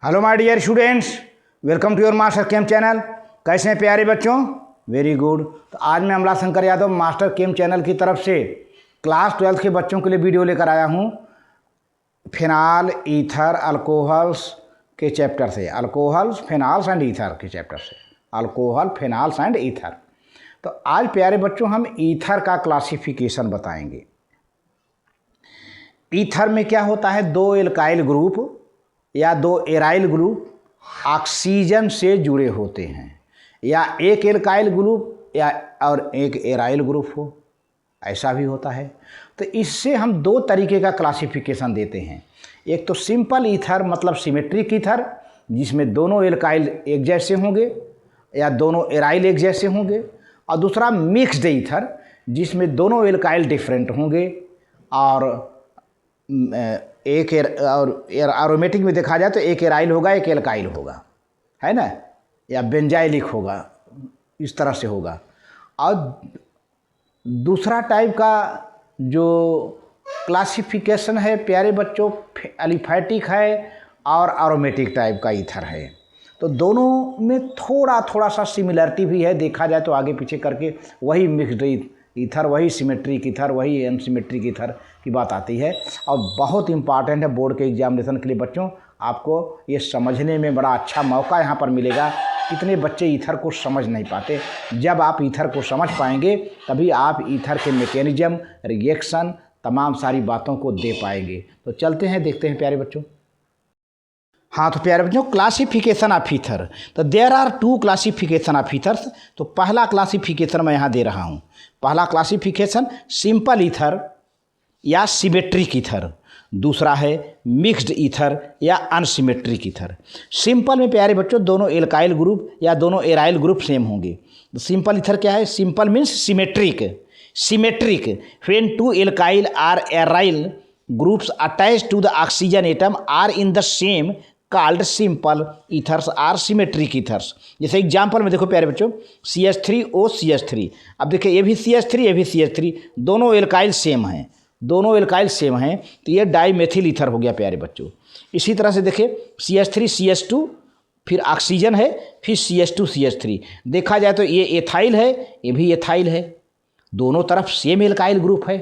Hello my dear students, welcome to your master chem channel. कैसे हैं प्यारे बच्चों? Very good. तो आज मैं Amla Shankar Yadav master chem channel की तरफ से क्लास 12 के बच्चों के लिए वीडियो लेकर आया हूं फिनाल ईथर अल्कोहल्स के चैप्टर से, अल्कोहल्स फिनाल्स एंड ईथर के चैप्टर से, अल्कोहल फिनाल्स एंड ईथर। तो आज प्यारे बच्चों हम ईथर का क्लासिफिकेशन बताएंगे। ईथर में क्या होता है, दो एल्काइल ग्रुप या दो एराइल ग्रुप ऑक्सीजन से जुड़े होते हैं, या एक एल्काइल ग्रुप या और एक एराइल ग्रुप हो, ऐसा भी होता है। तो इससे हम दो तरीके का क्लासिफिकेशन देते हैं। एक तो सिंपल ईथर मतलब सिमेट्रिक ईथर, जिसमें दोनों एल्काइल एक जैसे होंगे या दोनों एराइल एक जैसे होंगे, और दूसरा मिक्स्ड ईथर जिसमें दोनों एल्काइल डिफरेंट होंगे और एक एरोमेटिक में देखा जाए तो एक एराइल होगा एक एल्काइल होगा, है ना, या बेंजाइलिक होगा, इस तरह से होगा। और दूसरा टाइप का जो क्लासिफिकेशन है प्यारे बच्चों, एलिफैटिक है और एरोमेटिक टाइप का ईथर है। तो दोनों में थोड़ा थोड़ा सा सिमिलरिटी भी है, देखा जाए तो आगे पीछे करके वही मिक्स्ड ईथर, वही सिमेट्रिक ईथर, वही एनसिमेट्रिक ईथर की बात आती है। और बहुत इम्पॉर्टेंट है बोर्ड के एग्जामिनेशन के लिए बच्चों, आपको ये समझने में बड़ा अच्छा मौका यहाँ पर मिलेगा। कितने बच्चे ईथर को समझ नहीं पाते, जब आप ईथर को समझ पाएंगे तभी आप ईथर के मैकेनिज्म, रिएक्शन, तमाम सारी बातों को दे पाएंगे। तो चलते हैं, देखते हैं प्यारे बच्चों। हाँ तो प्यारे बच्चों, क्लासिफिकेशन ऑफ ईथर। तो there are two classification of ethers. तो पहला क्लासिफिकेशन मैं यहाँ दे रहा हूँ। पहला क्लासिफिकेशन सिंपल ईथर या सिमेट्रिक ईथर, दूसरा है मिक्स्ड ईथर या अनसिमेट्रिक ईथर। सिंपल में प्यारे बच्चों दोनों एल्काइल ग्रुप या दोनों एराइल ग्रुप सेम होंगे। तो सिंपल ईथर क्या है? Simple means symmetric. Symmetric when two alkyl or aryl groups attached to the oxygen atom are in the same called simple ethers or symmetric ethers. जैसे example में देखो प्यारे बच्चों, CH3O CH3। अब देखिए ये भी CH3 ये भी CH3, दोनों एल्काइल सेम हैं, दोनों एल्काइल सेम हैं, तो ये डाईमेथिल ईथर हो गया प्यारे बच्चों। इसी तरह से देखिए CH3 CH2, फिर ऑक्सीजन है, फिर CH2 CH3। देखा जाए तो ये एथाइल है, ये भी एथाइल है, दोनों तरफ सेम एल्काइल ग्रुप है।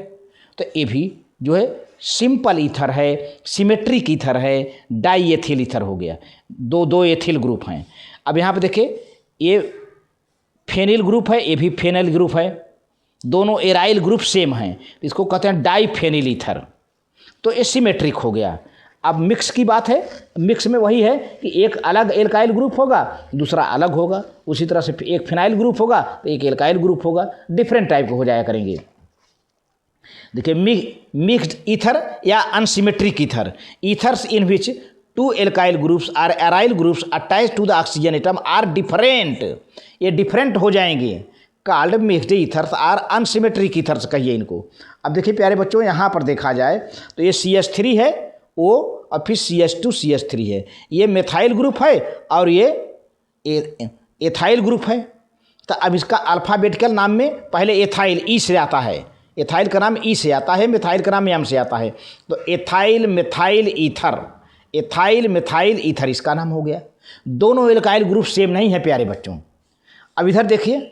तो ये भी जो है सिंपल ईथर है, सिमेट्रिक ईथर है, डाई एथिल ईथर हो गया, दो एथिल ग्रुप हैं। अब यहाँ पे देखिए ये फेनिल ग्रुप है, ये भी फेनिल ग्रुप है, दोनों एराइल ग्रुप सेम हैं, इसको कहते हैं डाई फेनिल ईथर। तो ये सिमेट्रिक हो गया। अब मिक्स की बात है, मिक्स में वही है कि एक अलग एल्काइल ग्रुप होगा, दूसरा अलग होगा। उसी तरह से एक फिनाइल ग्रुप होगा तो एक एल्काइल ग्रुप होगा, डिफरेंट टाइप के हो जाया करेंगे। देखिए मिक्स्ड ईथर या unsymmetric ether, ethers in which two alkyl groups are aryl groups attach to the oxygen atom are different, ये डिफरेंट हो जाएंगे, called mixed ethers or unsymmetric ethers कहिए इनको। अब देखिए प्यारे बच्चों, यहाँ पर देखा जाए तो ये CH3 है O और फिर CH2 CH3 है, ये मेथाइल ग्रुप है और ये एथाइल ग्रुप है। तो अब इसका अल्फ़ाबेटिकल नाम में पहले एथाइल ई से आता है, एथाइल का नाम ई से आता है, मिथाइल का नाम एम से आता है। तो ethyl methyl ether, ethyl methyl ether इसका नाम हो गया। दोनों एल्काइल ग्रुप सेम नहीं है प्यारे बच्चों। अब इधर देखिए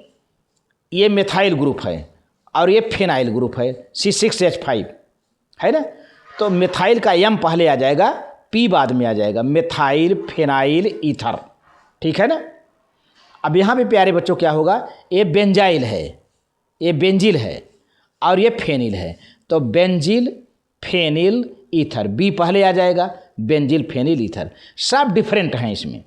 ये मिथाइल ग्रुप है और ये फेनाइल ग्रुप है, C6H5 है ना। तो मिथाइल का एम पहले आ जाएगा, P बाद में आ जाएगा, मिथाइल फेनाइल ईथर, ठीक है ना। अब यहाँ पे प्यारे बच्चों क्या होगा, ये बेंजाइल है, ये बेंजिल है और ये फेनिल है। तो बेंजिल फेनिल ईथर, B पहले आ जाएगा, बेंजिल फेनिल ईथर, सब डिफरेंट हैं इसमें।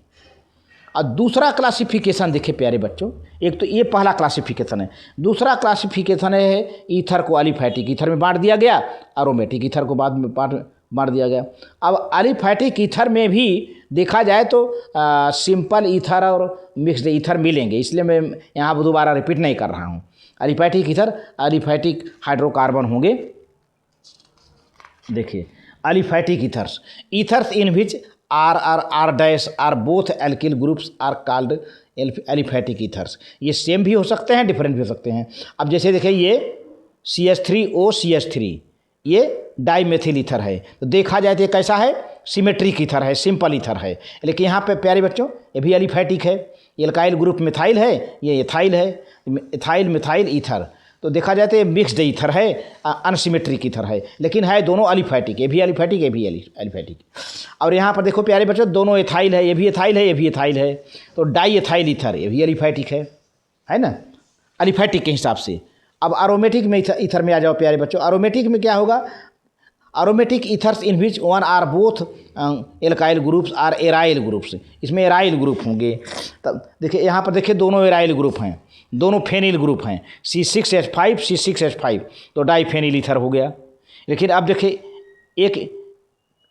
और दूसरा क्लासिफिकेशन देखिए प्यारे बच्चों, एक तो ये पहला क्लासिफिकेशन है, दूसरा क्लासिफिकेशन है ईथर को एलिफैटिक ईथर में बांट दिया गया, एरोमेटिक ईथर को बाद में बांट दिया गया। अब एलिफैटिक ईथर में भी देखा जाए तो सिंपल ईथर और मिक्स्ड ईथर मिलेंगे, इसलिए मैं यहाँ दोबारा रिपीट नहीं कर रहा हूँ। एलिफैटिक ईथर, एलिफैटिक हाइड्रोकार्बन होंगे। देखिए aliphatic ethers, ethers in which R dash or both alkyl groups are called aliphatic ethers. ये सेम भी हो सकते हैं, डिफरेंट भी हो सकते हैं। अब जैसे देखिए ये CH3O CH3, ये डाईमेथिल ईथर है। तो देखा जाए तो ये कैसा है, सिमेट्रिक ईथर है, सिंपल ईथर है। लेकिन यहाँ पे प्यारे बच्चों ये भी एलिफैटिक है। एल्काइल ग्रुप मिथाइल है, ये एथाइल है, एथाइल मिथाइल ईथर। तो देखा जाए तो ये मिक्स्ड ईथर है, अनसिमेट्रिक ईथर है, लेकिन है दोनों एलिफैटिक, ये भी एलिफैटिक, ये भी एलिफैटिक। और यहाँ पर देखो प्यारे बच्चों दोनों एथाइल है, ये भी एथाइल है, ये भी एथाइल है। तो डाई एथाइल ईथर, ये भी एलिफैटिक है ना, एलिफैटिक के हिसाब से। अब एरोमेटिक में ईथर में आ जाओ प्यारे बच्चों। एरोमेटिक में क्या होगा, aromatic ethers in which one or both alkyl groups are aryl groups, इसमें एराइल ग्रुप होंगे। तब देखिए यहाँ पर देखिए दोनों एराइल ग्रुप हैं, दोनों फेनिल ग्रुप हैं, C6H5 C6H5, तो डाईफेनिल ईथर हो गया। लेकिन अब देखिए एक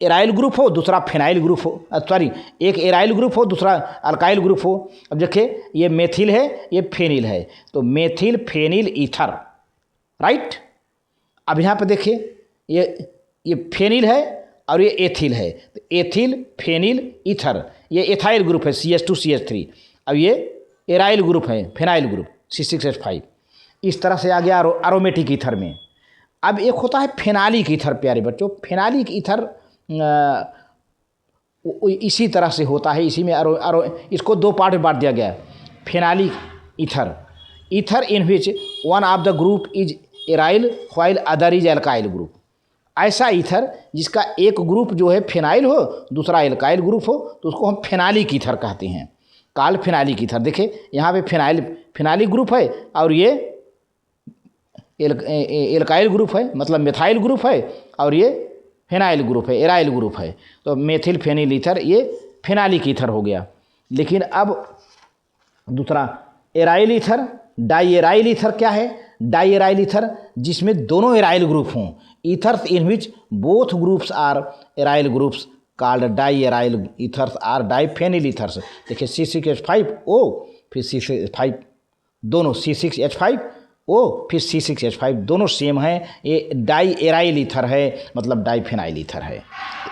एराइल ग्रुप हो दूसरा फेनाइल ग्रुप हो, सॉरी एक एराइल ग्रुप हो दूसरा अल्काइल ग्रुप हो। अब देखिए ये मेथिल है, ये फेनिल है, तो मेथिल फेनिल ईथर, राइट। अब यहाँ पर देखिए ये फेनिल है और ये एथिल है, तो एथिल फेनिल ईथर, ये एथाइल ग्रुप है CH2CH3। अब ये एराइल ग्रुप है, फेनाइल ग्रुप C6H5। इस तरह से आ गया एरोमेटिक ईथर में। अब एक होता है फेनालिक ईथर प्यारे बच्चों। फेनालिक ईथर इसी तरह से होता है, इसी में इसको दो पार्ट में बांट दिया गया है। Phenolic ether, ether in which one of the group is aryl while other is alkyl group. ऐसा ईथर जिसका एक ग्रुप जो है फेनाइल हो दूसरा एल्काइल ग्रुप हो, तो उसको हम फेनालिक ईथर कहते हैं, काल फेनालिक ईथर। देखिए यहाँ पे फेनालिक ग्रुप है और ये एल्काइल ग्रुप है, मतलब मेथाइल ग्रुप है, और ये फेनाइल ग्रुप है, एराइल ग्रुप है। तो मेथिल फेनिल ईथर ये फेनालिक ईथर हो गया। लेकिन अब दूसरा aryl ether, di aryl ether क्या है, डाई एराइल ईथर जिसमें दोनों एराइल ग्रुप हों, ethers in which both groups are aryl groups called di aryl ethers or diphenyl ethers. देखिए C6H5O फिर C6H5, दोनों C6H5O फिर C6H5 दोनों सेम हैं, ये डाई एराइल ईथर है, मतलब डाईफेनाइल ईथर है।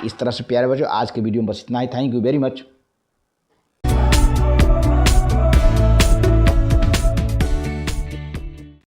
इस तरह से प्यारे बच्चों आज के वीडियो में बस इतना ही। Thank you very much.